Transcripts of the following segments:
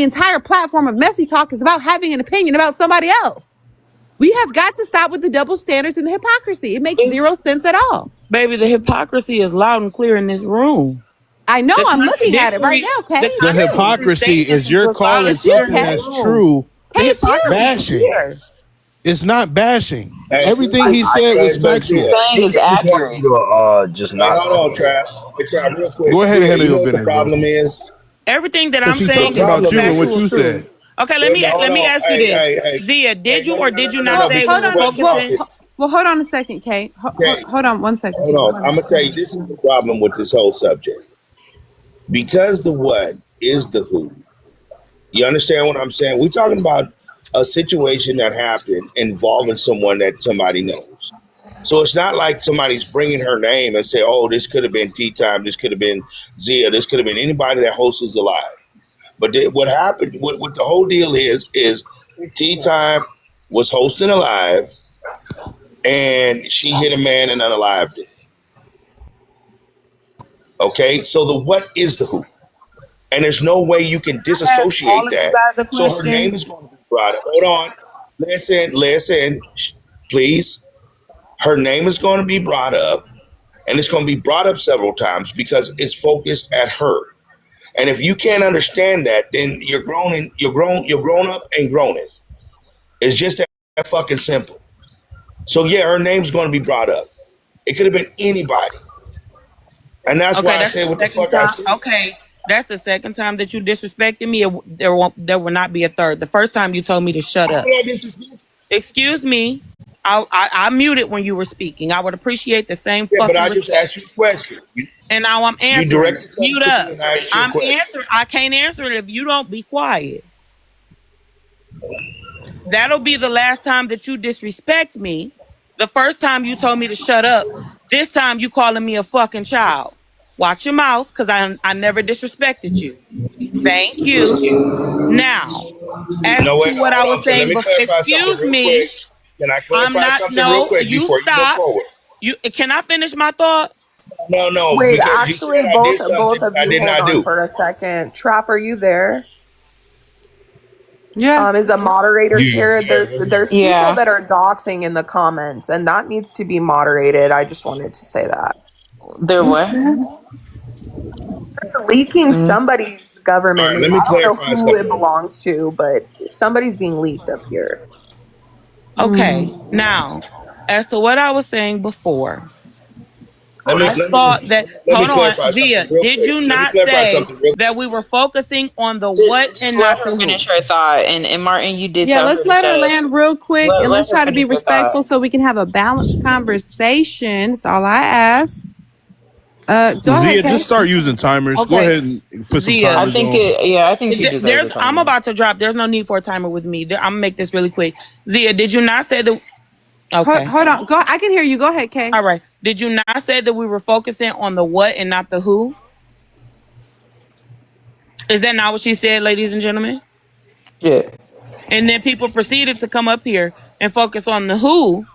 entire platform of messy talk is about having an opinion about somebody else. We have got to stop with the double standards and the hypocrisy. It makes zero sense at all. Baby, the hypocrisy is loud and clear in this room. I know, I'm looking at it right now, Kay. The hypocrisy is you're calling something that's true bashing. It's not bashing. Everything he said was factual. Saying is accurate. Just not. Hold on, Trav. Hey, Trav, real quick. Go ahead and handle You know your what the business. problem is? Everything that I'm saying is about you and what you said. Okay, let me ask you this. Zia, did you or did you not say we were focusing? Well, hold on a second, Kay. Hold on 1 second. Hold on. I'm going to tell you, this is the problem with this whole subject. Because the what is the who. You understand what I'm saying? We're talking about a situation that happened involving someone that somebody knows. So it's not like somebody's bringing her name and say, oh, this could have been Tea Time, this could have been Zia, this could have been anybody that hosts is alive. But what happened, what the whole deal is Tea Time was hosting a live and she hit a man and unalived it. Okay, so the what is the who? And there's no way you can disassociate that. So her name is going to be brought up. Hold on. Listen, please. Her name is going to be brought up, and it's going to be brought up several times because it's focused at her. And if you can't understand that, then you're grown up and groaning. It's just that fucking simple. So yeah, her name's going to be brought up. It could have been anybody. And that's why I say what the fuck I said. Okay, that's the second time that you disrespected me. There will not be a third. The first time you told me to shut up. Excuse me. I muted when you were speaking. I would appreciate the same fucking but I respect. just asked you a question. And now I'm answering. You directed Mute up. I'm answering. I can't answer it if you don't be quiet. That'll be the last time that you disrespect me. The first time you told me to shut up. This time you calling me a fucking child. Watch your mouth, because I never disrespected you. Thank you. Now, as to what I was saying, excuse me. Can I clarify something real quick before you go forward? Can I finish my thought? No. Wait, actually, both of I you did not hold on do for a second. Trap, are you there? Yeah. Is a moderator here? There's people that are doxing in the comments, and that needs to be moderated. I just wanted to say that. They're what? They're leaking somebody's government. Right, let me clarify I don't know who it belongs to, but somebody's being leaked up here. Okay, now, as to what I was saying before, I thought that, hold on, Zia, did you not say that we were focusing on the what and not the who? Finish her thought, and Martin, you did. Yeah, let's let her land real quick, and let's try to be respectful so we can have a balanced conversation. That's all I ask. Go ahead, Zia, just start using timers. Okay. Go ahead and put some timers I think on. I think she deserves a timer. I'm about to drop. There's no need for a timer with me. I'm gonna make this really quick. Zia, did you not say that? Okay. Hold on. Go. I can hear you. Go ahead, Kay. All right. Did you not say that we were focusing on the what and not the who? Is that not what she said, ladies and gentlemen? Yeah. And then people proceeded to come up here and focus on the who,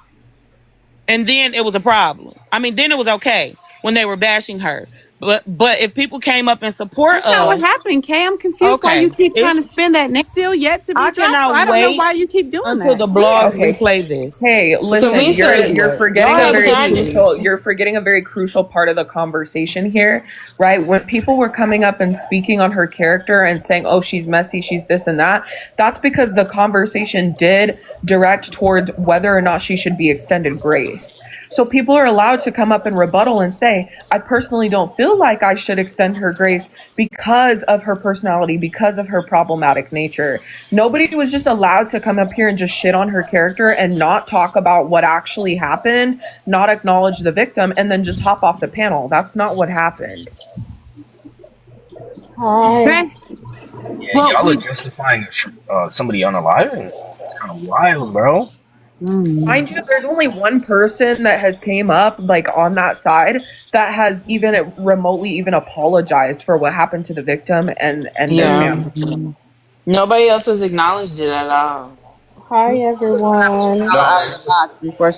and then it was a problem. I mean, then it was okay when they were bashing her. But if people came up in support That's not what happened, Kay. I'm confused why you keep trying to spin that name. Still yet to be dropped. So I don't know why you keep doing until that. the blogs replay this. Hey, listen, you're forgetting a very crucial part of the conversation here, right? When people were coming up and speaking on her character and saying, oh, she's messy, she's this and that, that's because the conversation did direct toward whether or not she should be extended grace. So people are allowed to come up and rebuttal and say, I personally don't feel like I should extend her grace because of her personality, because of her problematic nature. Nobody was just allowed to come up here and just shit on her character and not talk about what actually happened, not acknowledge the victim, and then just hop off the panel. That's not what happened. Yeah, y'all are justifying somebody unalive? It's kind of wild, bro. Mind you, there's only one person that has came up like on that side that has even remotely even apologized for what happened to the victim and their family. Nobody else has acknowledged it at all. Hi everyone.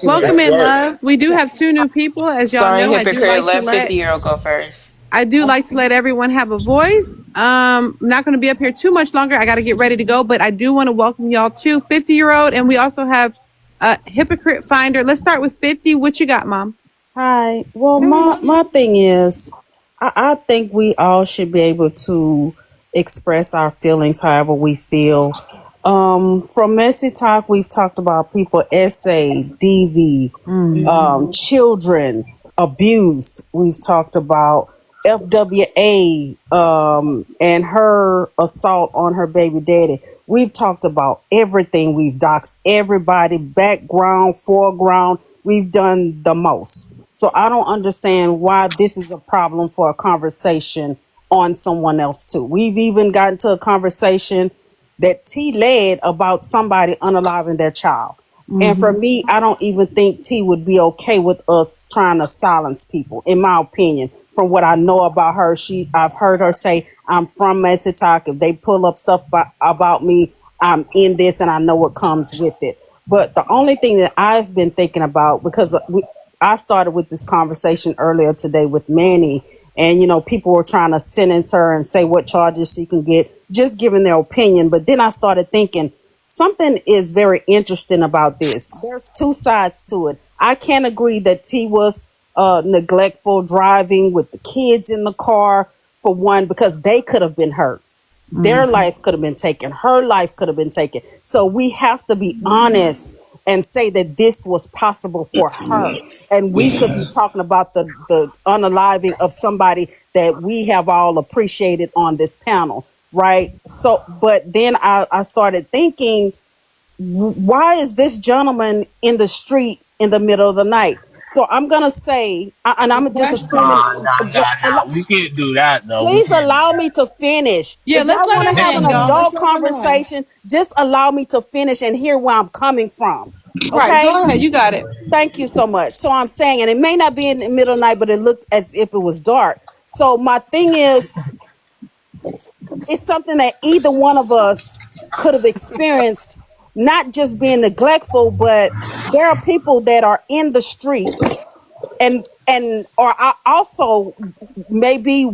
Welcome in, love. We do have two new people, as y'all know. Hypocrite, let 50-year-old go first. I do like to let everyone have a voice. I'm not going to be up here too much longer. I got to get ready to go, but I do want to welcome y'all to 50-year-old, and we also have a hypocrite finder. Let's start with 50. What you got, Mom? Hi. Well, my thing is, I think we all should be able to express our feelings however we feel. From Messy Talk, we've talked about people, SA, DV, children, abuse. We've talked about FWA and her assault on her baby daddy. We've talked about everything. We've doxed everybody, background, foreground. We've done the most. So I don't understand why this is a problem for a conversation on someone else too. We've even gotten to a conversation that T led about somebody unaliving their child. And for me, I don't even think T would be okay with us trying to silence people, in my opinion. From what I know about her, I've heard her say, I'm from Messy Talk. If they pull up stuff about me, I'm in this and I know what comes with it. But the only thing that I've been thinking about, because I started with this conversation earlier today with Manny, and, people were trying to sentence her and say what charges she can get, just giving their opinion. But then I started thinking, something is very interesting about this. There's two sides to it. I can't agree that T was neglectful driving with the kids in the car, for one, because they could have been hurt. Their life could have been taken. Her life could have been taken. So we have to be honest and say that this was possible for her. And we could be talking about the unaliving of somebody that we have all appreciated on this panel, right? So, but then I started thinking, why is this gentleman in the street in the middle of the night? So I'm going to say, and I'm just assuming. Nah. We can't do that, though. Please allow me to finish. Yeah, if let's I want to have an adult y'all. conversation, just allow me to finish and hear where I'm coming from. Okay? Right, go ahead. You got it. Thank you so much. So I'm saying, and it may not be in the middle of the night, but it looked as if it was dark. So my thing is, it's something that either one of us could have experienced, not just being neglectful, but there are people that are in the street and or also maybe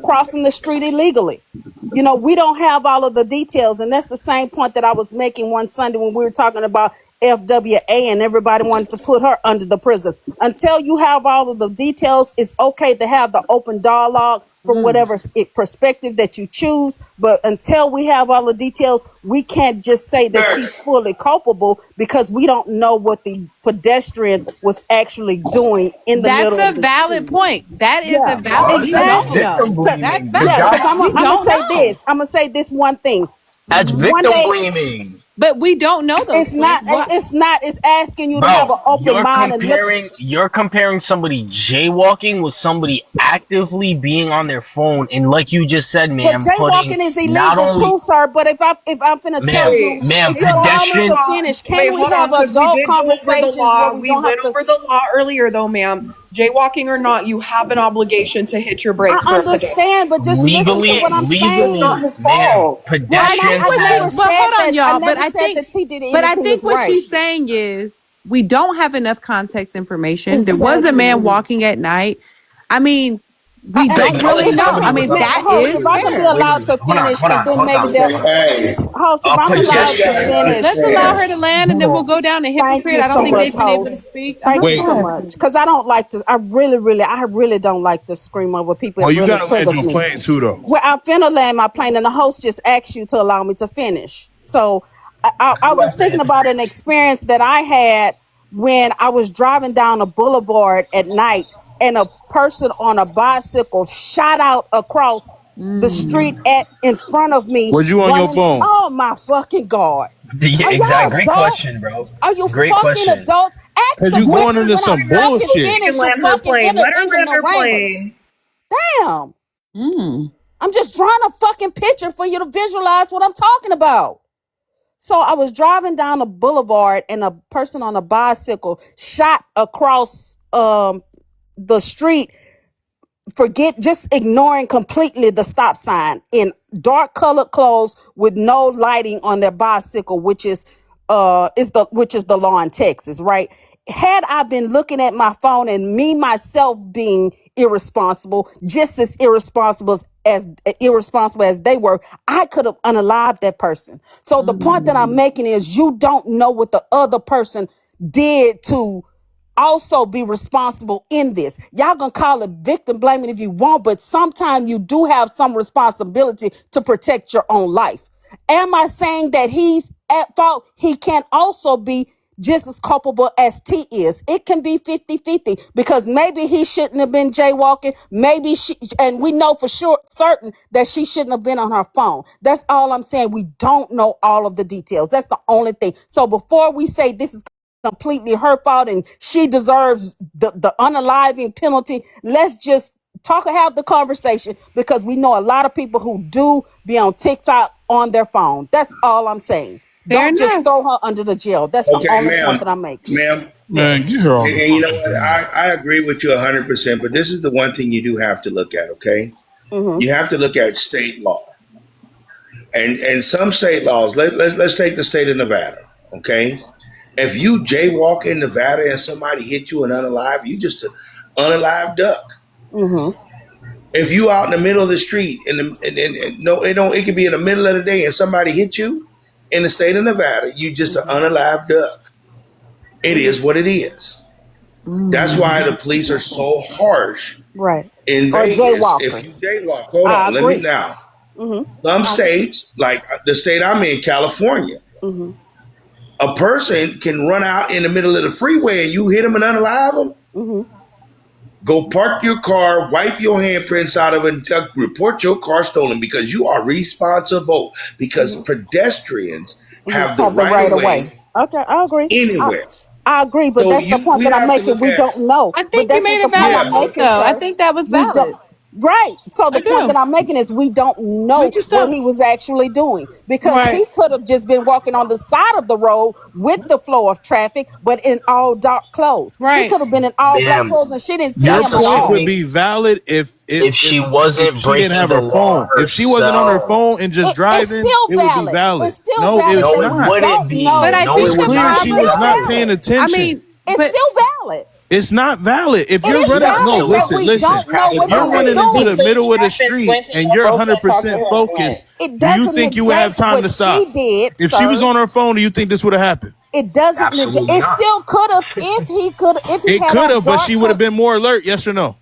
crossing the street illegally. We don't have all of the details, and that's the same point that I was making one Sunday when we were talking about FWA and everybody wanted to put her under the prison. Until you have all of the details, it's okay to have the open dialogue from whatever perspective that you choose. But until we have all the details, we can't just say that she's fully culpable because we don't know what the pedestrian was actually doing in the middle of the street. That's a valid point. That is a valid exactly. That's valid. Because I'm gonna say this. I'm gonna say this one thing. That's victim blaming. But we don't know those. It's not. It's asking you to have an open mind and look. You're comparing somebody jaywalking with somebody actively being on their phone, and like you just said, ma'am, but jaywalking is illegal too, sir. But if I'm finna tell you, ma'am, if you allow me to finish, can we have adult conversations where we don't have to? We went over the law earlier, though, ma'am. Jaywalking or not, you have an obligation to hit your brakes. I understand, but just listen to what I'm saying. Ma'am, pedestrian. Hold on, y'all. But I think what she's saying is we don't have enough context information. Exactly. There was a man walking at night. I mean, we don't really know. I mean, that is if I could be allowed to finish, and then maybe let's allow her to land, and then we'll go down to hypocrite. I don't think they've been able to speak. Thank you so much, because I don't like to. I really don't like to scream over people. Oh, you gotta land your plane too, though. Well, I'm finna land my plane, and the host just asked you to allow me to finish. So I was thinking about an experience that I had when I was driving down a boulevard at night, and a person on a bicycle shot out across the street in front of me. Was you on your phone? Oh my fucking God. Yeah, exactly. Great question, bro. Are you fucking adults? Because you going into some bullshit. Damn. I'm just drawing a fucking picture for you to visualize what I'm talking about. So I was driving down a boulevard, and a person on a bicycle shot across the street, just ignoring completely the stop sign, in dark colored clothes with no lighting on their bicycle, which is the law in Texas, right? had I been looking at my phone and me myself being irresponsible, just as irresponsible as they were, I could have unalived that person. So the point that I'm making is you don't know what the other person did to also be responsible in this. Y'all gonna call it victim blaming if you want, but sometimes you do have some responsibility to protect your own life. Am I saying that he's at fault? He can also be just as culpable as T is. It can be 50-50 because maybe he shouldn't have been jaywalking. Maybe she, and we know for sure, certain that she shouldn't have been on her phone. That's all I'm saying. We don't know all of the details. That's the only thing. So before we say this is completely her fault and she deserves the unaliving penalty, let's just have the conversation, because we know a lot of people who do be on TikTok on their phone. That's all I'm saying. Don't just throw her under the jail. That's the only point that I'm making. Ma'am. Man, get her on And the you know phone. what? I agree with you 100%, but this is the one thing you do have to look at, okay? Mm-hmm. You have to look at state law. And some state laws, let's take the state of Nevada, okay? If you jaywalk in Nevada and somebody hit you and unalive, you just an unalive duck. Mm-hmm. If you out in the middle of the street and no, it could be in the middle of the day and somebody hit you in the state of Nevada, you just an unalive duck. It is what it is. That's why the police are so harsh Right. in Or Vegas. If you jaywalkers. jaywalk, hold I on, let me agree. now. Mm-hmm. Some states, like the state I'm in, California, Mm-hmm. a person can run out in the middle of the freeway and you hit them and unalive them. Mm-hmm. Go park your car, wipe your handprints out of it, and report your car stolen, because you are responsible. Because pedestrians have the Have the right right of of way. way Okay, I agree. anywhere. I agree, but So that's the point we that I'm have to making. look We at, don't know. I But think you that's what made a the point valid I'm point, making, though. I sir. think that was We valid. don't. Right. So I the point do. that I'm making is we don't We know just what don't. he was actually doing, because Right. he could have just been walking on the side of the road with the flow of traffic, but in all dark clothes. He Right. could have been in all black Ma'am, clothes and she didn't see Your that's him at point would all. be assuming valid if she if wasn't she didn't breaking have the her law phone. If she wasn't on her herself. phone and just It's driving, still it would be valid. valid. It's still No, valid it's No, that it we not. wouldn't don't But be. know. I No, It's it think the would clear not It's she be. was still not problem, paying valid. I attention. mean, It's but still valid. It's not valid. If It you're is running, no, valid that Absolutely. listen, we listen. don't know If what he you're was running Okay, into the doing. middle of the happens street when she and you're approached that talking 100% her aunt. focused, It do you doesn't think you would have negate time what to stop? she did, If she was sir. on her phone, do you think this would have happened? It doesn't negate. Absolutely It not. still could have if he It had could on have, but she dark would have clothes. been more alert. Yes or no?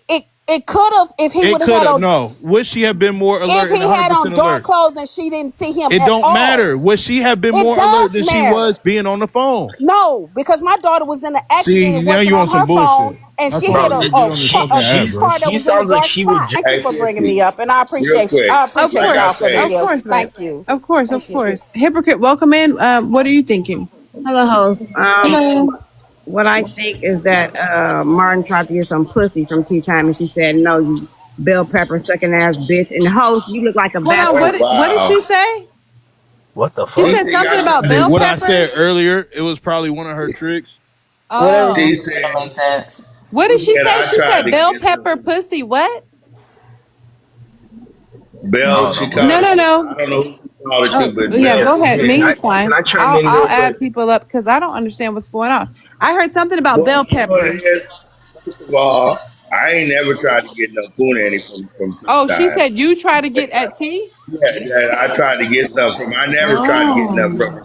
It could have if he It would have could had have. on No. Would she have been more if alert and he had on 100% dark alert? clothes and she didn't see him It at don't all. matter. Would she have been It more alert does than she was matter. being on the phone? No, because my daughter was in an accident See, and now wasn't you on on some her phone, bullshit. and That's she why hit Bro, you get on this fucking a app, bro. car that she was in a sounds like dark she would spot. Thank you hey, for bringing me 50, up, and I real quick, of appreciate like I y'all course, for the say, of gifts. course, babe. Thank you. Of course, Thank of you. course. Hypocrite, welcome in. What are you thinking? Hello, host. Hello. What I think is that Martin tried to get some pussy from Tea Time, and she said, "No, you bell pepper sucking ass bitch." And the host, you look like a Hold on. oh backward. What did wow. she say? what the She fuck? said TC something got about Hey, bell what I said peppers. earlier, it was probably one of her tricks. Whatever you Oh, She said don't said make sense. what did she that say? I She tried said to bell get pepper some pussy. What? Bell. Hold She on, hold No, called on. no, it. no. I don't know who she called it to, Oh, but yeah. Bell. Go She ahead. said, Me is Can fine. I chime I'll in I'll real add quick? people up because I don't understand what's going on. I heard something about well, bell you know what it peppers. is? First of all, I ain't never tried to get no punani from Tea Oh, she Time. said you try to get at tea. Yeah, I tried to get some from. I never tried to get nothing from Oh, her.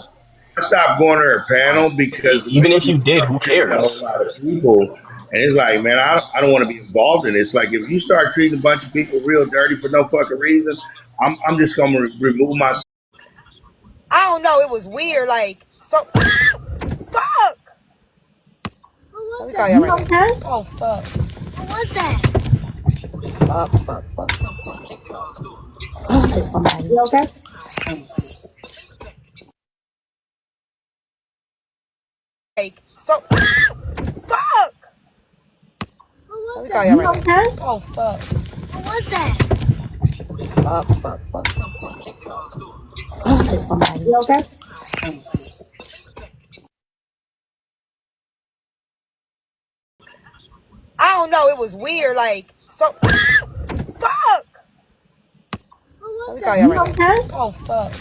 I stopped going to her panel because the way Even if she you was did, who start treating a whole cares? lot of people, and it's like, man, I don't want to be involved in this. Like, if you start treating a bunch of people real dirty for no fucking reason, I'm just gonna remove myself. I don't know. It was weird. Like, so, fuck. Let me call y'all right now. Oh, fuck. What was that? Fuck. Hit somebody. You okay? Like, so, fuck. Let me call y'all right now. Okay? Oh, fuck. What was that? Fuck. Hit somebody. You okay? I don't know. It was weird. Like, so, fuck. Let me call y'all right now. Okay? Oh, fuck.